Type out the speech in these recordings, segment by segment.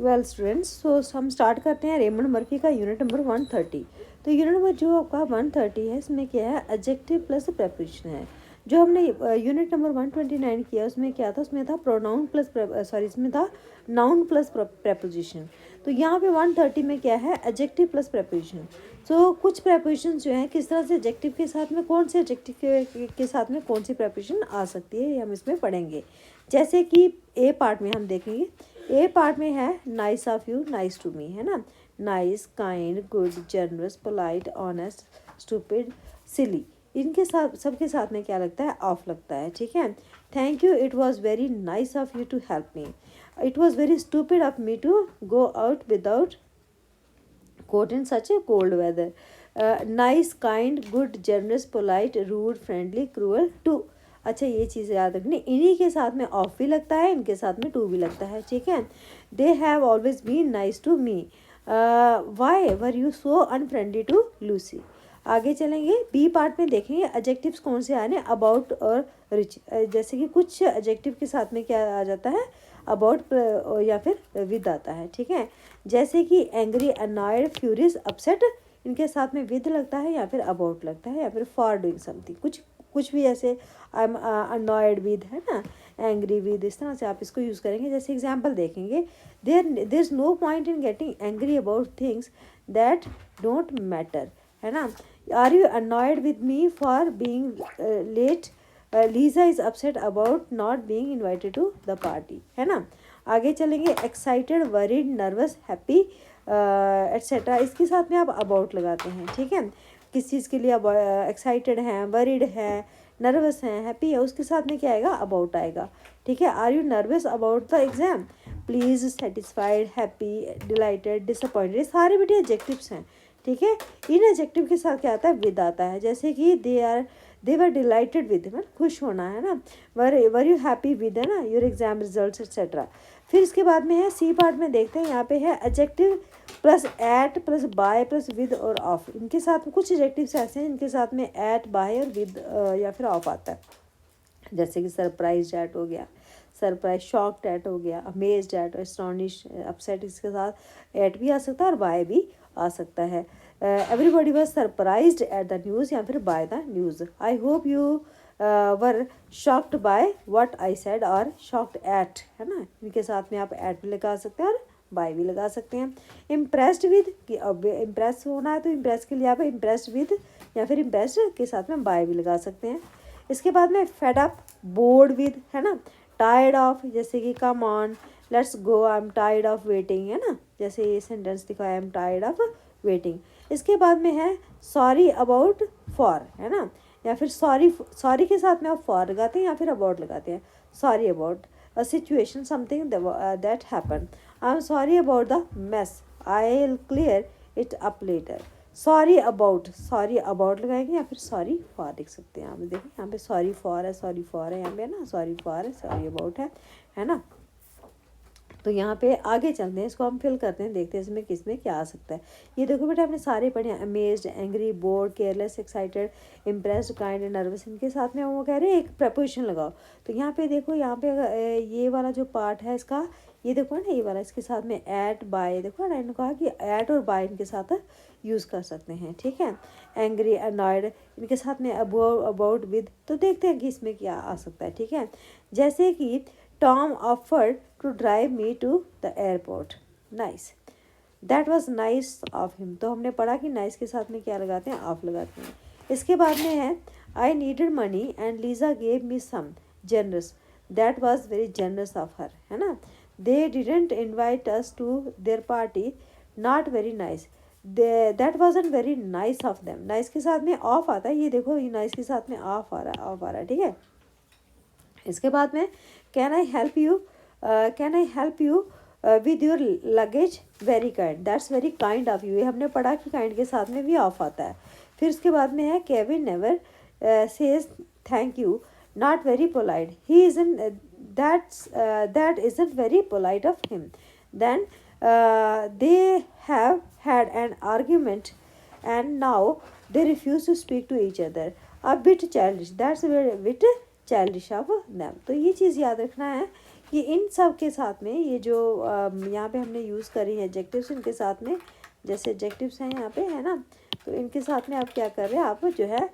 Well students, सो हम start करते हैं रेमंड मर्फी का यूनिट नंबर 130। तो यूनिट नंबर जो आपका 130 है, इसमें क्या है, एडजेक्टिव प्लस प्रेपोजिशन है। जो हमने यूनिट नंबर 129 किया उसमें क्या था, उसमें था प्रोनाउन प्लस इसमें था नाउन प्लस प्रेपोजिशन। तो यहाँ पे 130 में क्या है, एडजेक्टिव प्लस प्रेपोजिशन। सो कुछ प्रेपोजिशन जो है किस तरह से एडजेक्टिव के साथ में, कौन से एडजेक्टिव के साथ में कौन सी प्रेपोजिशन आ सकती है, ये हम इसमें पढ़ेंगे। जैसे कि ए पार्ट में हम देखेंगे, ए पार्ट में है nice of you, nice to me, है ना। Nice, kind, good, generous, polite, honest, stupid, silly, इनके साथ सबके साथ में क्या लगता है, ऑफ लगता है। ठीक है। Thank you, it was very nice of you to help me. It was very stupid of me to go out without coat in such a cold weather. Nice, kind, good, generous, polite, rude, friendly, cruel, to. अच्छा, ये चीज़ याद रखनी, इन्हीं के साथ में of भी लगता है, इनके साथ में टू भी लगता है। ठीक है। They have always been nice to me. Why were you so unfriendly to Lucy. आगे चलेंगे, बी पार्ट में देखेंगे एडजेक्टिव्स कौन से आ रहे हैं, अबाउट और रिच। जैसे कि कुछ एडजेक्टिव के साथ में क्या आ जाता है, अबाउट या फिर विद आता है। ठीक है। जैसे कि एंग्री, अनॉयड, फ्यूरियस, अपसेट, इनके साथ में विद लगता है या फिर अबाउट लगता है या फिर फॉर डूइंग समथिंग। कुछ भी ऐसे, आई एम अनॉयड विद, है ना, एंग्री विद, इस तरह से आप इसको यूज़ करेंगे। जैसे एग्जांपल देखेंगे, there is no point in getting angry about things that don't matter, है ना। Are you annoyed with me for being late. Lisa is upset about not being invited to the party, है ना। आगे चलेंगे, excited, worried, nervous, happy, etcetera, इसके साथ में आप अबाउट लगाते हैं। ठीक है। किस चीज़ के लिए आप एक्साइटेड हैं, वरीड हैं, नर्वस हैं, हैप्पी है, उसके साथ में क्या आएगा, अबाउट आएगा। ठीक है। Are you nervous about the exam, please, satisfied, happy, delighted, disappointed, ये सारे बेटे एडजेक्टिव्स हैं। ठीक है। इन एडजेक्टिव के साथ क्या आता है, विद आता है। जैसे कि दे वर डिलाइटेड विद, मतलब खुश होना, है ना। वर यू हैप्पी विद, है ना, योर एग्जाम रिजल्ट एक्सेट्रा। फिर इसके बाद में है सी पार्ट में देखते हैं, यहाँ पे है adjective plus at plus by plus with और ऑफ। इनके साथ में कुछ एडजेक्टिव्स ऐसे हैं इनके साथ में एट, बाय और विद या फिर ऑफ आता है। जैसे कि सरप्राइज एट हो गया, सरप्राइज, शॉक्ड एट हो गया, अमेज्ड एट, एस्टॉनिश, अपसेट, इसके साथ एट भी आ सकता है और बाय भी आ सकता है। Everybody was surprised at the news या फिर by the news. I hope you were shocked by what I said और शॉक्ड एट, है ना। इनके साथ में आप एट भी लगा सकते हैं और बाय भी लगा सकते हैं। इम्प्रेस्ड विद, कि अब इम्प्रेस होना है तो इम्प्रेस के लिए आप इम्प्रेस्ड विद या फिर इम्प्रेस्ड के साथ में बाय भी लगा सकते हैं। इसके बाद में फेड अप, बोर्ड विद, है ना, टायर्ड ऑफ, जैसे कि come on, let's go, I am tired of waiting, है ना, जैसे ये सेंटेंस दिखा, आई एम टायर्ड ऑफ वेटिंग। इसके बाद में है सॉरी अबाउट फॉर, है ना, या फिर सॉरी के साथ में आप फॉर लगाते हैं या फिर अबाउट लगाते हैं। Sorry about a situation, something that happen. I am sorry about the mess, I will clear it up later. Sorry about लगाएंगे या फिर सॉरी फॉर लिख सकते हैं। आप देखिए यहाँ पे सॉरी फॉर है, यहाँ पे ना सॉरी फॉर है, सॉरी अबाउट है ना। तो यहाँ पे आगे चलते हैं, इसको हम फिल करते हैं, देखते हैं इसमें किसमें क्या आ सकता है। ये देखो बेटा, आपने सारे पढ़े हैं, amazed, angry, board, careless, excited, impressed, kind, nervous. इनके साथ में वो कह रहे हैं एक प्रपोजिशन लगाओ। तो यहाँ पे देखो, यहाँ पे ये वाला जो पार्ट है इसका, ये देखो ना, ये वाला, इसके साथ में एट, बाय, देखो ना, इन्होंने कहा कि एट और बाय इनके साथ यूज़ कर सकते हैं। ठीक है। एंग्री, अनॉयड, इनके साथ में अबाउट विद। तो देखते हैं कि इसमें क्या आ सकता है। ठीक है। जैसे कि Tom offered to drive me to the airport, nice, that was nice of him. तो हमने पढ़ा कि नाइस के साथ में क्या लगाते हैं, ऑफ लगाते हैं। इसके बाद में है I needed money and Lisa gave me some, generous, that was very generous of her, है ना। They didn't invite us to their party, not very nice, that wasn't very nice of them. Nice के साथ में of आता है, ये देखो, ये नाइस के साथ में ऑफ आ रहा है। ठीक है। इसके बाद में can I help you with your luggage, very kind, that's very kind of you. ये हमने पढ़ा कि काइंड के साथ में भी ऑफ आता है। फिर उसके बाद में है Kevin never says thank you, not very polite, he isn't, that isn't very polite of him. Then they have had an argument and now they refuse to speak to each other, a bit childish, that's bit childish of them. तो ये चीज़ याद रखना है ये इन सब के साथ में ये जो यहाँ पे हमने यूज़ करी है एडजेक्टिव्स, इनके साथ में जैसे एडजेक्टिव्स हैं यहाँ पे, है ना, तो इनके साथ में आप क्या कर रहे हैं, आप जो है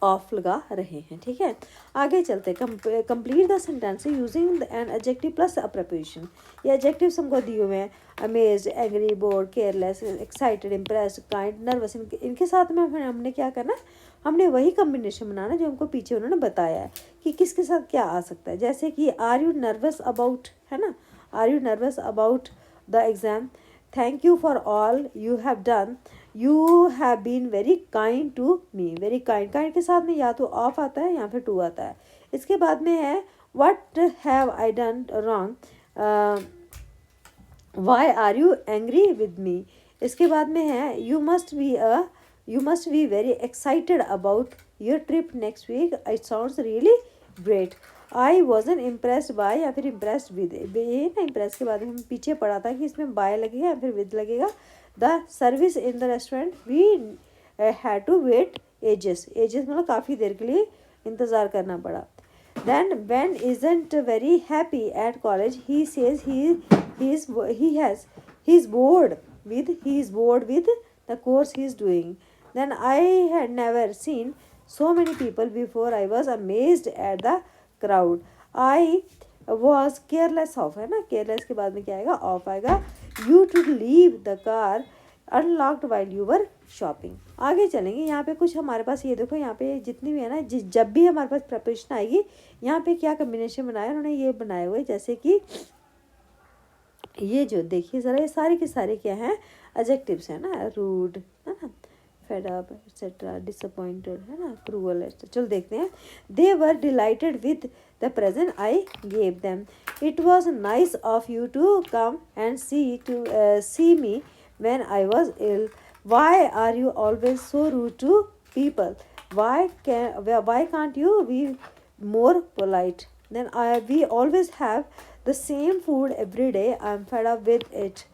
ऑफ लगा रहे हैं, ठीक है। आगे चलते, complete the sentence using an adjective plus a preposition. ये एडजेक्टिव्स हमको दिए हुए हैं, amazed, angry, board, careless, excited, impressed, kind, nervous. इनके साथ में हमने क्या करना, हमने वही कम्बिनेशन बनाना जो हमको पीछे उन्होंने बताया है कि किसके साथ क्या आ सकता है। जैसे कि आर यू नर्वस अबाउट, है ना, are you nervous about the exam, thank you for all you have done, you have been very kind to me. Very kind, kind के साथ में या तो ऑफ आता है या फिर टू आता है। इसके बाद में है what have I done wrong, why are you angry with me. इसके बाद में है you must be very excited about your trip next week, it sounds really great. I wasn't impressed by या फिर इम्प्रेस्ड विद, ये ना impress के बाद हम पीछे पढ़ा था कि इसमें बाय लगेगा या फिर विद लगेगा। The service in the restaurant we had to wait ages, ages मतलब काफ़ी देर के लिए इंतज़ार करना पड़ा। Then Ben isn't very happy at college. He says he is bored with the course he is doing. Then I had never seen so many people before. I was amazed at the crowd. I was careless of, है ना, careless के बाद में क्या आएगा, off आएगा। You to leave the car unlocked while you were shopping. आगे चलेंगे, यहाँ पे कुछ हमारे पास ये देखो, यहाँ पे जितनी भी है ना, जब भी हमारे पास प्रपोजिशन आएगी यहाँ पे क्या कम्बिनेशन बनाया उन्होंने, ये बनाए हुए जैसे कि ये जो देखिए ज़रा, ये सारे के सारे क्या हैं, एडजेक्टिव्स है ना, रूड, है ना, फेड अप एक्सेट्रा, डिसअपॉइंटेड, है ना, क्रूअल, एक्सेट्रा। चलो देखते हैं। They were delighted with the present I gave them, it was nice of you to come and see me when I was ill. Why are you always so rude to people? Why can't you be more polite? Then we always have the same food every day. I'm fed up with it.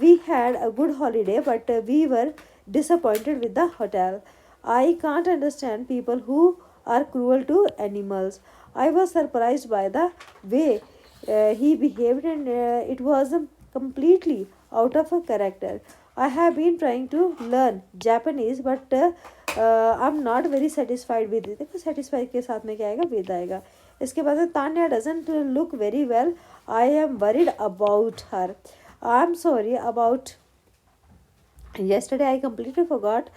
We had a good holiday, but we were disappointed with the hotel. I can't understand people who are cruel to animals. I was surprised by the way he behaved, and it was completely out of a character. I have been trying to learn Japanese, but I'm not very satisfied with it. देखो satisfied के साथ में क्या आएगा, with आएगा। इसके बाद Tanya doesn't look very well. I am worried about her. I'm sorry about yesterday. I completely forgot.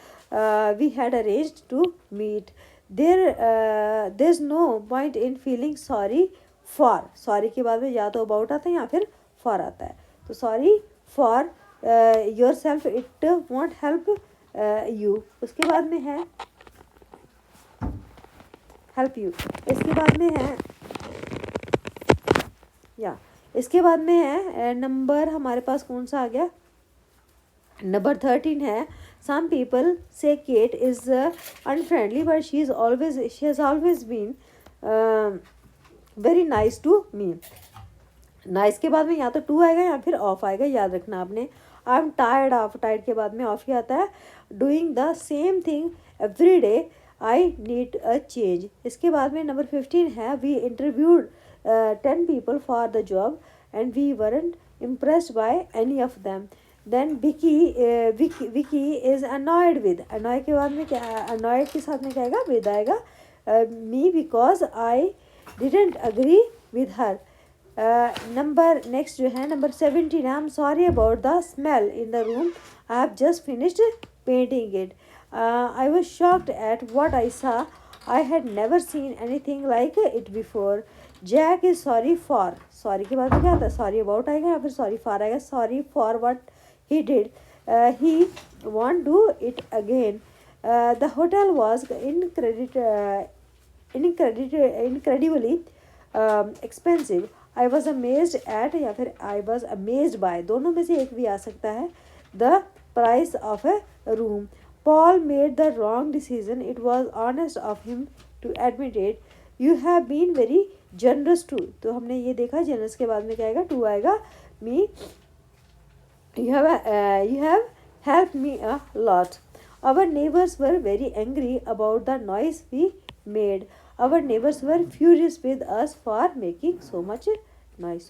We had arranged to meet. There's no point in feeling sorry for. Sorry के बाद में या तो about आता है या फिर for आता है। तो sorry for yourself, it won't help you। उसके बाद में है help you। इसके बाद में है इसके बाद में है नंबर हमारे पास कौन सा आ गया, नंबर 13 है। some people say Kate is unfriendly, but she has always been very nice to me। Nice के बाद में या तो टू आएगा या फिर ऑफ आएगा, याद रखना आपने। I am tired of, tired के बाद में ऑफ ही आता है। Doing the same thing every day, I need a change. इसके बाद में नंबर 15 है। We interviewed 10 people for the job and we weren't impressed by any of them. Then Vicky is annoyed with, annoy के बाद में क्या, annoyed के साथ में क्या आएगा, विद आएगा। Me because I didn't agree with her. Number next जो है number 17, I am sorry about the smell in the room, I have just finished painting it. I was shocked at what I saw, I had never seen anything like it before. Jack is sorry for, sorry के बाद में क्या आता है, sorry about आएगा या फिर sorry for आएगा। Sorry for what he did, he want do it again. The hotel was incredibly expensive. I was amazed at या फिर I was amazed by, दोनों में से एक भी आ सकता है, the price of a room. Paul made the wrong decision. It was honest of him to admit it. You have been very generous too. तो हमने ये देखा generous के बाद में क्या आएगा, टू आएगा। Me, you have helped me a lot. Our neighbors were very angry about the noise we made. Our neighbors were furious with us for making so much noise.